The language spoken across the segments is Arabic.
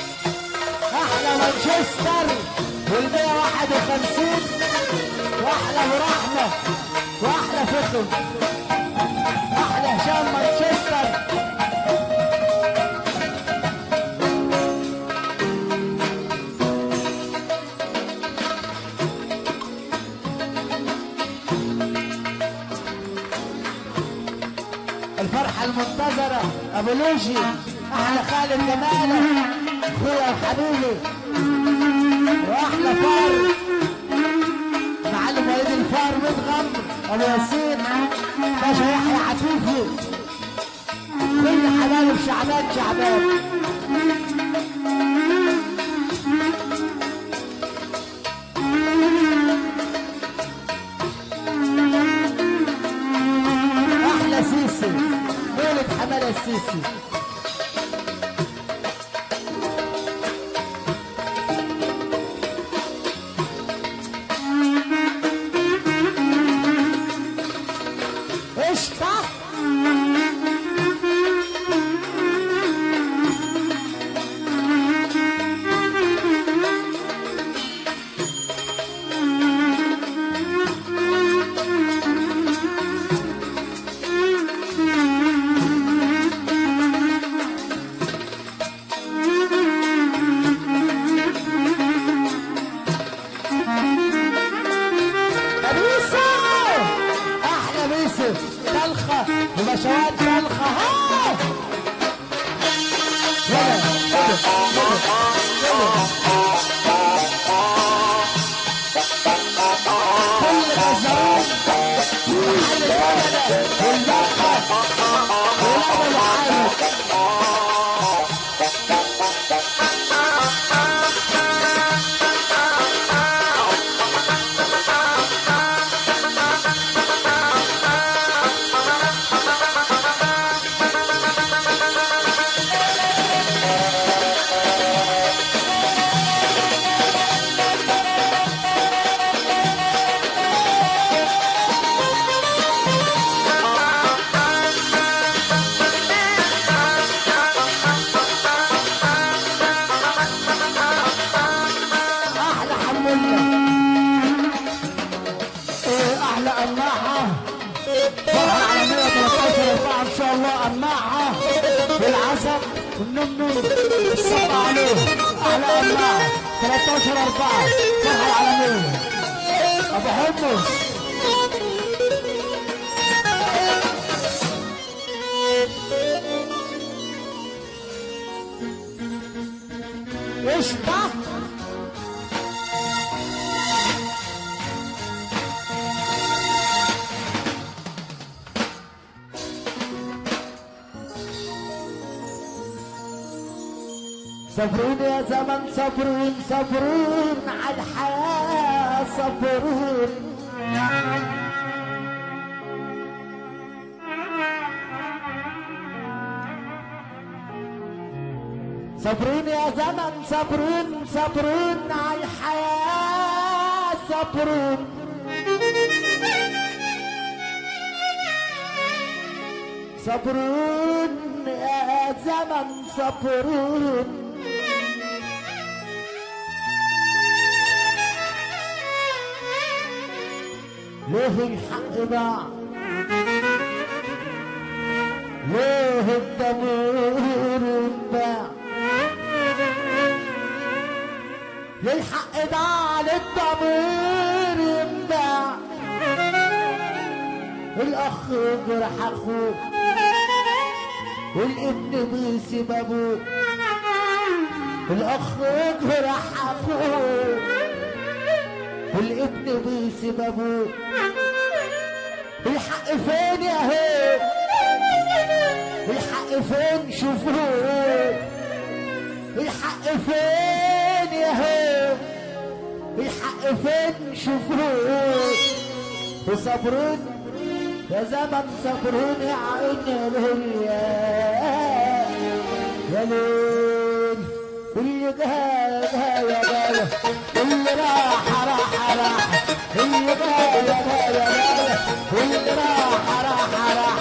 احلى مانشستر وال151 واحلى ابو رحمه واحلى فخم احلى هشام مانشستر. الفرحه المنتظره ابو لوجي احلى خالد جماله اخويا وحبيبي واحلى فار معلم وليد الفار متغم ابو ياسين باشا يحيى عفيفي كل حبايب شعبان احلى سيسي مولد حماده السيسي. طلخه وبشوات طلخه ها كل غزال محل البلد والبرخه ولعب العالم. احلى قماعه فرحه على 113 4 ان شاء الله قماعه بالعسل والنمنم الصبع عليه احلى قماعه 13 4 فرحه العالميه ابو حمص قشطه صبرون يا زمن صبرون صبرون على الحياة صبرون صبرون يا زمن صبرون صبرون على الحياة صبرون صبرون يا زمن صبرون ليه الحق ضاع ليه الضمير انباع ليه الحق ضاع للضمير انباع الاخ يجرح اخوه والابن بيسيب ابوه الاخ يجرح اخوه والابن بيسيب ابوه الحق فين يا هو الحق فين شوفوه الحق فين يا هو الحق فين شوفوه وصبرون يا زمن صبرون يا عيني يا يا ليل اللي جاية جاية اللي راح راح راح اللي جاية جاية جاية واللي راح راح راح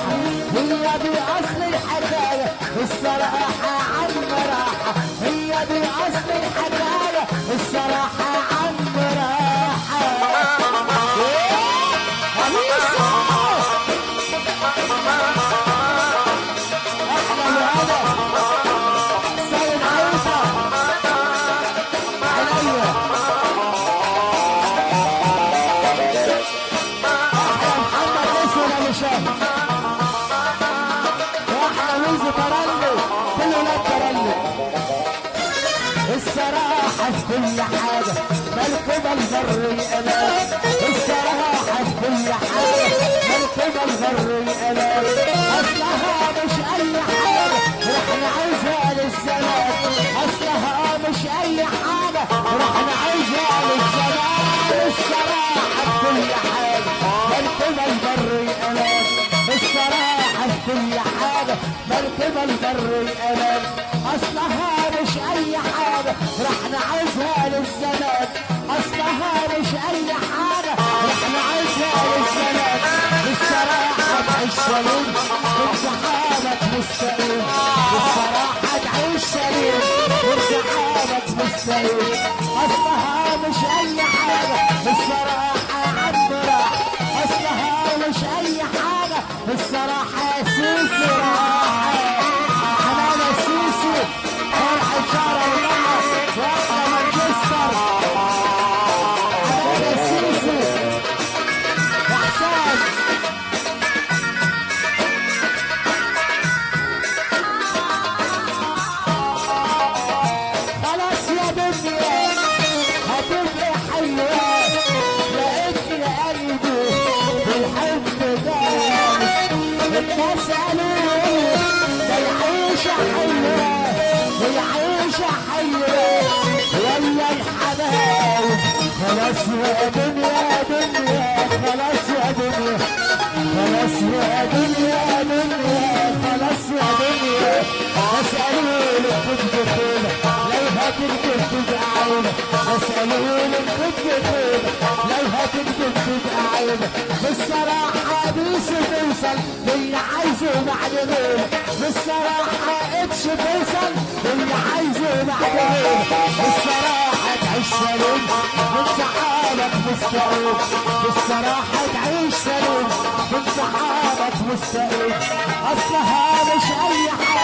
هي دي أصل الحكاية الصراحة عم راحة هي دي أصل الحكاية الصراحة عم راحة الصراحة في كل حاجة مركبة البر الأمان الصراحة في كل حاجة مركبة البر الأمان أصلها مش أي حاجة رح نعيشها للزمان أصلها مش أي حاجة رح نعيشها للزمان الصراحة في كل حاجة مركبة البر الأمان الصراحة في كل حاجة مركبة البر الأمان أصلها مش أي حاجة رح نعيشها للزمان أصلها مش أي حاجة رح نعيشها للزمان الصراحة تعيش سليم وانسحابك مستقيم الصراحة تعيش سليم وانسحابك مستقيم أصلها مش أي حاجة الصراحة عم راح أصلها مش أي حاجة الصراحة سيسي راحة حمامة سيسي فرح الشارع والله واحدة مانشستر حمامة سيسي وحسان خلاص يا دنيا هتبقى حلوة لقيتني قلبي بالحب جامد الناس قالوا ده العيشة حلوة العيشة حلوة ولا الحبايب خلاص يا دنيا دنيا خلاص يا دنيا خلاص يا دنيا دنيا خلاص يا دنيا اسألوا لك كنت فين لو هتكتب تبقى عينك اسألوا لك كنت فين لو هتكتب تبقى عينك بالصراحة ديش توصل للي عايزه بعد غيرك بالصراحة اتش توصل للي عايزه بعد غيرك بالصراحة تعيش سليم وانسحابك مستقيم بالصراحة تعيش سليم وانسحابك مستقيم اصلها مش اي حاجة